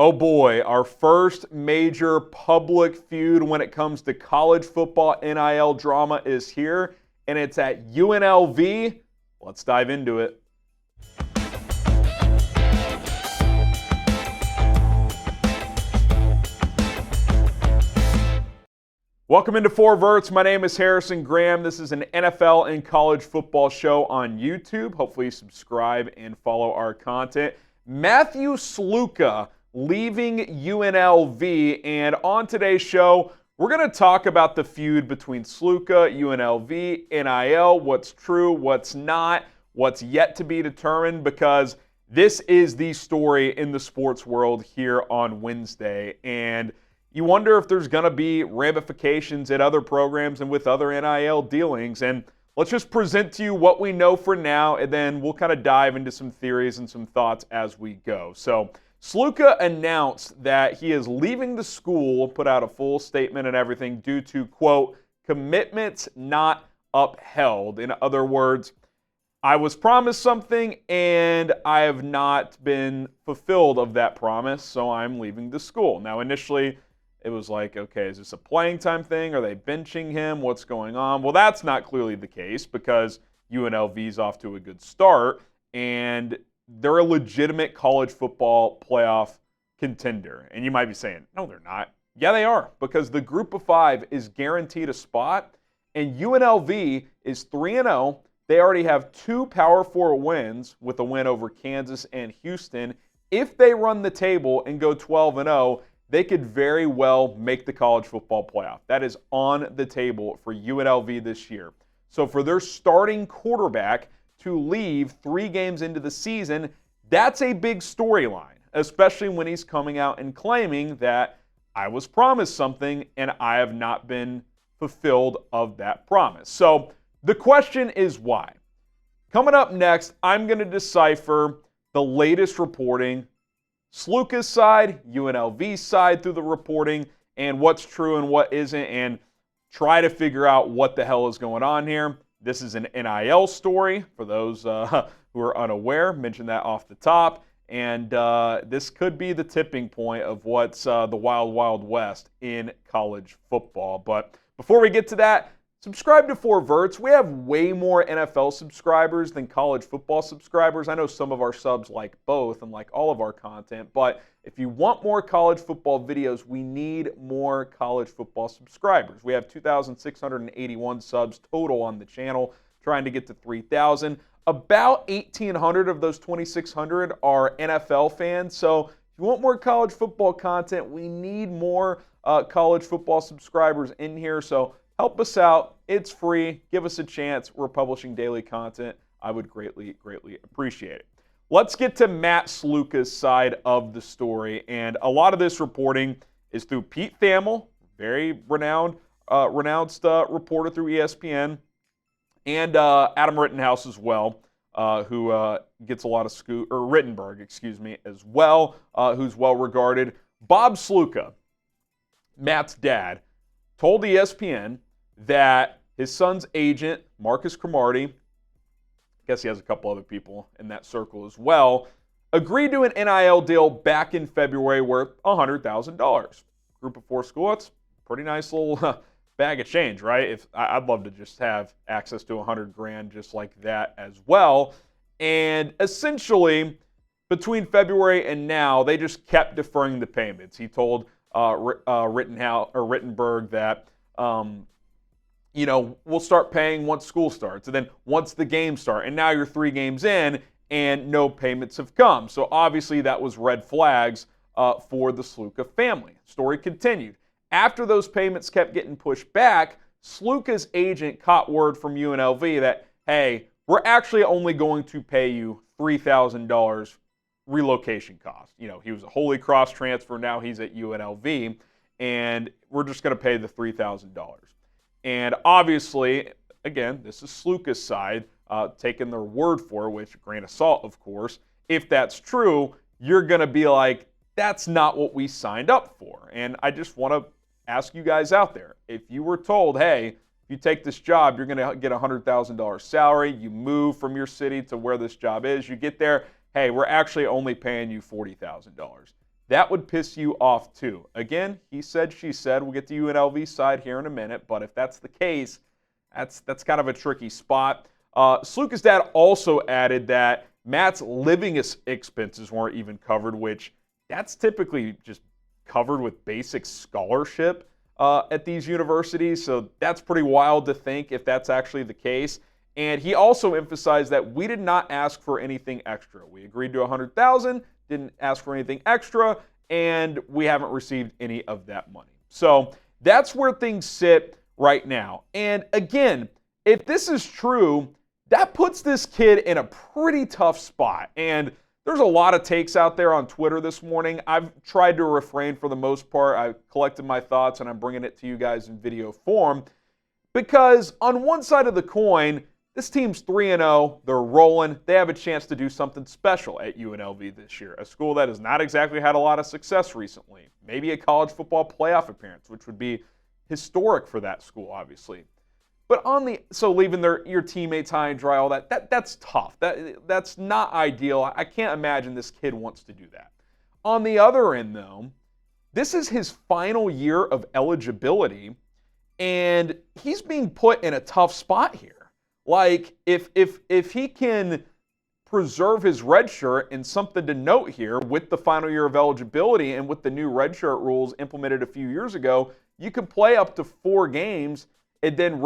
Oh boy, our first major public feud when it comes to college football NIL drama is here, and it's at UNLV. Let's dive into it. Welcome into Four Verts. My name is Harrison Graham. This is an NFL and college football show on YouTube. Hopefully you subscribe and follow our content. Matthew Sluka leaving UNLV, and on today's show, we're going to talk about the feud between Sluka, UNLV, NIL, what's true, what's not, what's yet to be determined, because this is the story in the sports world here on Wednesday, and you wonder if there's going to be ramifications at other programs and with other NIL dealings. And let's just present to you what we know for now, and then we'll kind of dive into some theories and some thoughts as we go. So Sluka announced that he is leaving the school, put out a full statement and everything, due to, quote, commitments not upheld. In other words, I was promised something and I have not been fulfilled of that promise, so I'm leaving the school. Now, initially, it was like, okay, is this a playing time thing? Are they benching him? What's going on? Well, that's not clearly the case because UNLV's off to a good start, and they're a legitimate college football playoff contender. And you might be saying, no, they're not. Yeah, they are, because the group of five is guaranteed a spot, and UNLV is 3-0. They already have 2 Power 4 wins with a win over Kansas and Houston. If they run the table and go 12-0, they could very well make the college football playoff. That is on the table for UNLV this year. So for their starting quarterback to leave 3 games into the season, that's a big storyline, especially when he's coming out and claiming that I was promised something and I have not been fulfilled of that promise. So the question is why? Coming up next, I'm going to decipher the latest reporting, Sluka's side, UNLV's side through the reporting, and what's true and what isn't, and try to figure out what the hell is going on here. This is an NIL story, for those who are unaware. Mentioned that off the top. And this could be the tipping point of what's the wild, wild west in college football. But before we get to that, subscribe to Four Verts. We have way more NFL subscribers than college football subscribers. I know some of our subs like both and like all of our content, but if you want more college football videos, we need more college football subscribers. We have 2,681 subs total on the channel, trying to get to 3,000. About 1,800 of those 2,600 are NFL fans, so if you want more college football content, we need more college football subscribers in here, so help us out. It's free. Give us a chance. We're publishing daily content. I would greatly, greatly appreciate it. Let's get to Matt Sluka's side of the story. And a lot of this reporting is through Pete Thamel, very renowned reporter through ESPN, and Adam Rittenhouse as well, who gets a lot of scoop, or Rittenberg, excuse me, as well, who's well regarded. Bob Sluka, Matt's dad, told ESPN that his son's agent, Marcus Cromartie, I guess he has a couple other people in that circle as well, agreed to an NIL deal back in February worth $100,000. Group of 4 school, that's a pretty nice little bag of change, right? I'd love to just have access to $100,000 just like that as well. And essentially, between February and now, they just kept deferring the payments. He told Rittenberg that, we'll start paying once school starts, and then once the games start. And now you're 3 games in, and no payments have come. So obviously that was red flags for the Sluka family. Story continued. After those payments kept getting pushed back, Sluka's agent caught word from UNLV that, hey, we're actually only going to pay you $3,000 relocation cost. He was a Holy Cross transfer. Now he's at UNLV, and we're just going to pay the $3,000. And obviously, again, this is Sluka's side, taking their word for it, which, grain of salt, of course. If that's true, you're going to be like, that's not what we signed up for. And I just want to ask you guys out there, if you were told, hey, if you take this job, you're going to get a $100,000 salary, you move from your city to where this job is, you get there, hey, we're actually only paying you $40,000. that would piss you off too. Again, he said, she said. We'll get to UNLV side here in a minute, but if that's the case, that's kind of a tricky spot. Sluka's dad also added that Matt's living expenses weren't even covered, which that's typically just covered with basic scholarship at these universities. So that's pretty wild to think if that's actually the case. And he also emphasized that we did not ask for anything extra. We agreed to $100,000, didn't ask for anything extra, and we haven't received any of that money. So that's where things sit right now. And again, if this is true, that puts this kid in a pretty tough spot. And there's a lot of takes out there on Twitter this morning. I've tried to refrain for the most part. I collected my thoughts and I'm bringing it to you guys in video form. Because on one side of the coin, this team's 3-0. They're rolling. They have a chance to do something special at UNLV this year, a school that has not exactly had a lot of success recently. Maybe a college football playoff appearance, which would be historic for that school, obviously. But so leaving your teammates high and dry, all that's tough. That's not ideal. I can't imagine this kid wants to do that. On the other end, though, this is his final year of eligibility, and he's being put in a tough spot here. Like, if he can preserve his red shirt, and something to note here, with the final year of eligibility and with the new red shirt rules implemented a few years ago, you can play up to 4 games and then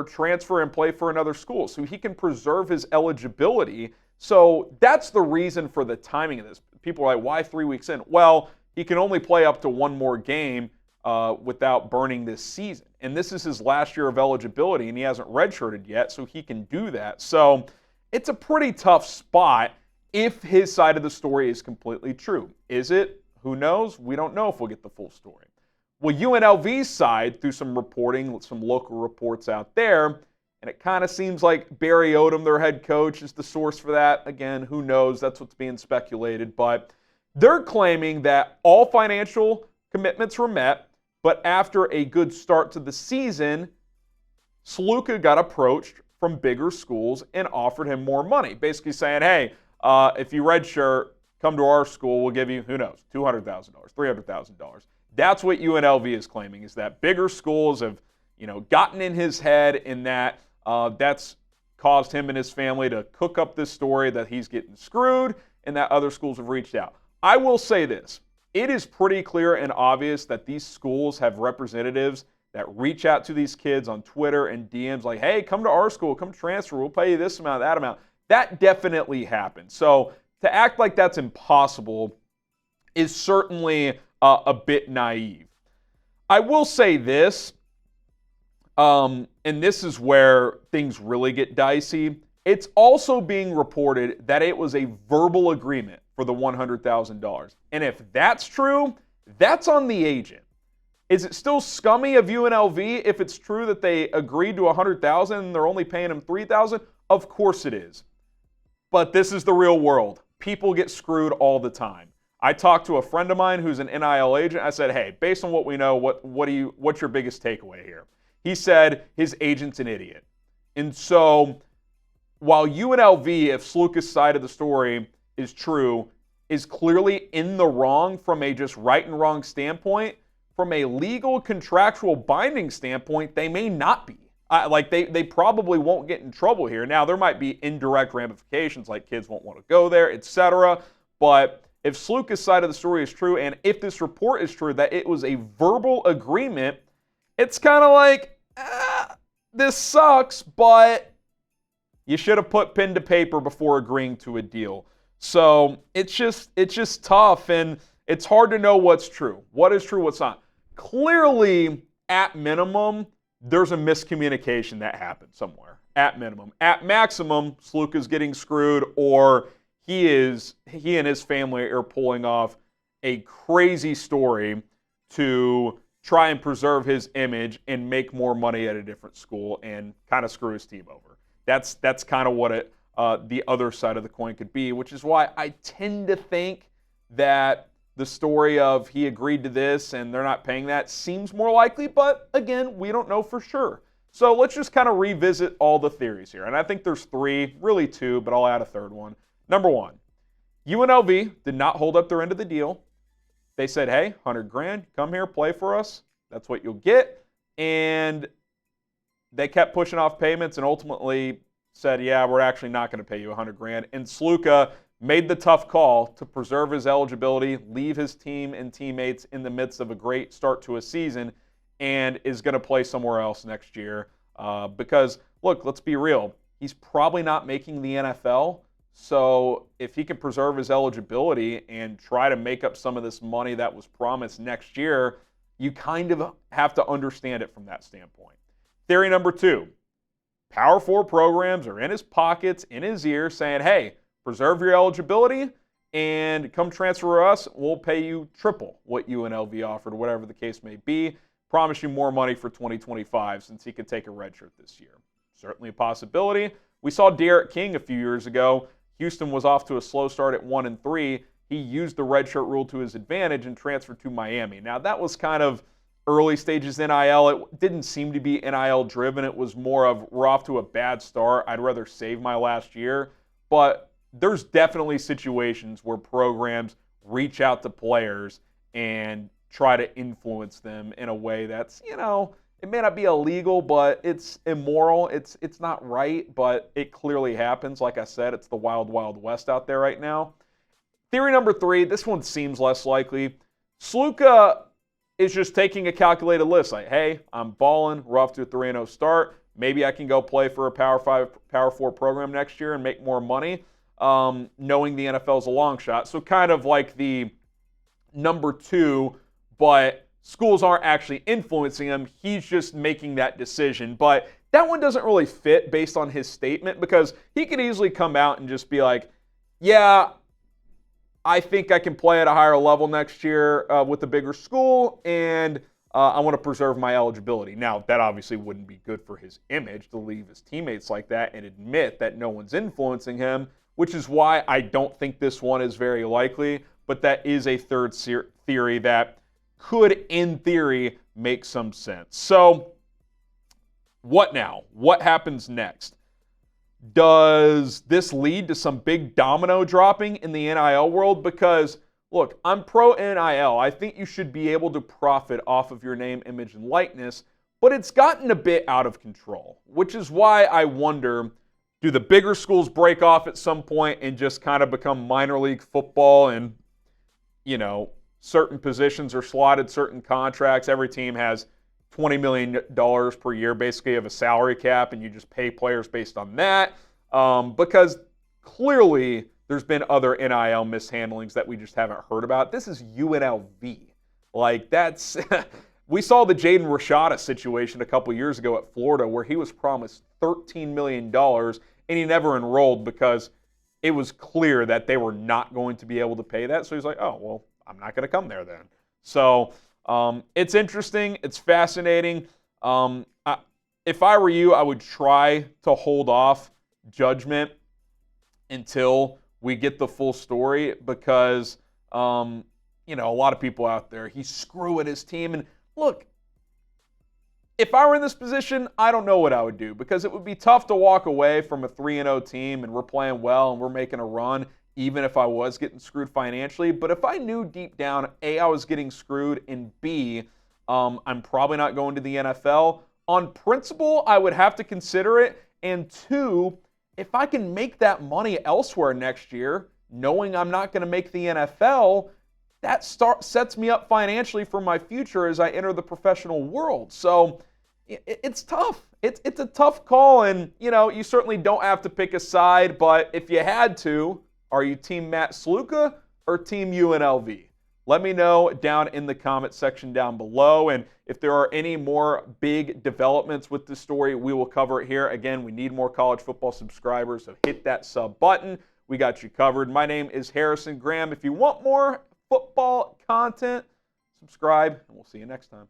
transfer and play for another school. So he can preserve his eligibility. So that's the reason for the timing of this. People are like, why 3 weeks in? Well, he can only play up to 1 more game without burning this season. And this is his last year of eligibility, and he hasn't redshirted yet, so he can do that. So it's a pretty tough spot if his side of the story is completely true. Is it? Who knows? We don't know if we'll get the full story. Well, UNLV's side, through some reporting, some local reports out there, and it kind of seems like Barry Odom, their head coach, is the source for that. Again, who knows? That's what's being speculated. But they're claiming that all financial commitments were met, but after a good start to the season, Sluka got approached from bigger schools and offered him more money, basically saying, hey, if you redshirt, come to our school, we'll give you, who knows, $200,000, $300,000. That's what UNLV is claiming, is that bigger schools have, gotten in his head, and that that's caused him and his family to cook up this story that he's getting screwed, and that other schools have reached out. I will say this. It is pretty clear and obvious that these schools have representatives that reach out to these kids on Twitter and DMs like, hey, come to our school, come transfer, we'll pay you this amount, that amount. That definitely happens. So to act like that's impossible is certainly a bit naive. I will say this, and this is where things really get dicey. It's also being reported that it was a verbal agreement for the $100,000. And if that's true, that's on the agent. Is it still scummy of UNLV if it's true that they agreed to $100,000 and they're only paying him $3,000? Of course it is. But this is the real world. People get screwed all the time. I talked to a friend of mine who's an NIL agent. I said, hey, based on what we know, what's your biggest takeaway here? He said his agent's an idiot. And so while UNLV, if Sluka's side of the story is true, is clearly in the wrong from a just right and wrong standpoint, from a legal contractual binding standpoint, they may not be. They probably won't get in trouble here. Now, there might be indirect ramifications, like kids won't want to go there, etc. But if Sluka's side of the story is true, and if this report is true that it was a verbal agreement, it's kind of like, this sucks, but you should have put pen to paper before agreeing to a deal. So it's just tough, and it's hard to know what's true. What is true, what's not. Clearly, at minimum, there's a miscommunication that happened somewhere. At minimum. At maximum, Sluka's getting screwed, or he and his family are pulling off a crazy story to try and preserve his image and make more money at a different school and kind of screw his team over. That's kind of what the other side of the coin could be, which is why I tend to think that the story of he agreed to this and they're not paying that seems more likely, but again, we don't know for sure. So let's just kind of revisit all the theories here. And I think there's 3, really 2, but I'll add a third one. Number 1, UNLV did not hold up their end of the deal. They said, hey, 100 grand, come here, play for us. That's what you'll get. And they kept pushing off payments and ultimately said, yeah, we're actually not going to pay you 100 grand. And Sluka made the tough call to preserve his eligibility, leave his team and teammates in the midst of a great start to a season, and is going to play somewhere else next year. Because, look, let's be real. He's probably not making the NFL. So if he can preserve his eligibility and try to make up some of this money that was promised next year, you kind of have to understand it from that standpoint. Theory number 2, Power 4 programs are in his pockets, in his ear, saying, hey, preserve your eligibility and come transfer to us. We'll pay you triple what UNLV offered, whatever the case may be. Promise you more money for 2025 since he could take a redshirt this year. Certainly a possibility. We saw Derek King a few years ago. Houston was off to a slow start at 1-3. He used the redshirt rule to his advantage and transferred to Miami. Now, that was kind of early stages NIL. It didn't seem to be NIL driven. It was more of, we're off to a bad start. I'd rather save my last year. But there's definitely situations where programs reach out to players and try to influence them in a way that's, it may not be illegal, but it's immoral. It's not right, but it clearly happens. Like I said, it's the wild, wild west out there right now. Theory number 3, this one seems less likely. Sluka is just taking a calculated list. Like, hey, I'm balling. We're off to a 3-0 start. Maybe I can go play for a Power 5, Power 4 program next year and make more money, knowing the NFL is a long shot. So kind of like the number 2, but schools aren't actually influencing him. He's just making that decision. But that one doesn't really fit based on his statement, because he could easily come out and just be like, yeah, I think I can play at a higher level next year with a bigger school, and I want to preserve my eligibility. Now, that obviously wouldn't be good for his image to leave his teammates like that and admit that no one's influencing him, which is why I don't think this one is very likely, but that is a third theory that could, in theory, make some sense. So, what now? What happens next? Does this lead to some big domino dropping in the NIL world? Because, look, I'm pro NIL. I think you should be able to profit off of your name, image, and likeness, but it's gotten a bit out of control, which is why I wonder, do the bigger schools break off at some point and just kind of become minor league football and, certain positions are slotted, certain contracts. Every team has $20 million per year, basically, of a salary cap, and you just pay players based on that. Because clearly there's been other NIL mishandlings that we just haven't heard about. This is UNLV. Like, that's we saw the Jaden Rashada situation a couple years ago at Florida, where he was promised $13 million and he never enrolled because it was clear that they were not going to be able to pay that. So he's like, oh, well, I'm not going to come there then. So it's interesting. It's fascinating. If I were you, I would try to hold off judgment until we get the full story, because, a lot of people out there, he's screwing his team. And look, if I were in this position, I don't know what I would do, because it would be tough to walk away from a 3-0 team and we're playing well and we're making a run, even if I was getting screwed financially. But if I knew deep down, A, I was getting screwed, and B, I'm probably not going to the NFL, on principle, I would have to consider it. And 2, if I can make that money elsewhere next year, knowing I'm not going to make the NFL, that sets me up financially for my future as I enter the professional world. So it's tough. It's a tough call, and, you certainly don't have to pick a side, but if you had to, are you Team Matt Sluka or Team UNLV? Let me know down in the comment section down below. And if there are any more big developments with this story, we will cover it here. Again, we need more college football subscribers, so hit that sub button. We got you covered. My name is Harrison Graham. If you want more football content, subscribe, and we'll see you next time.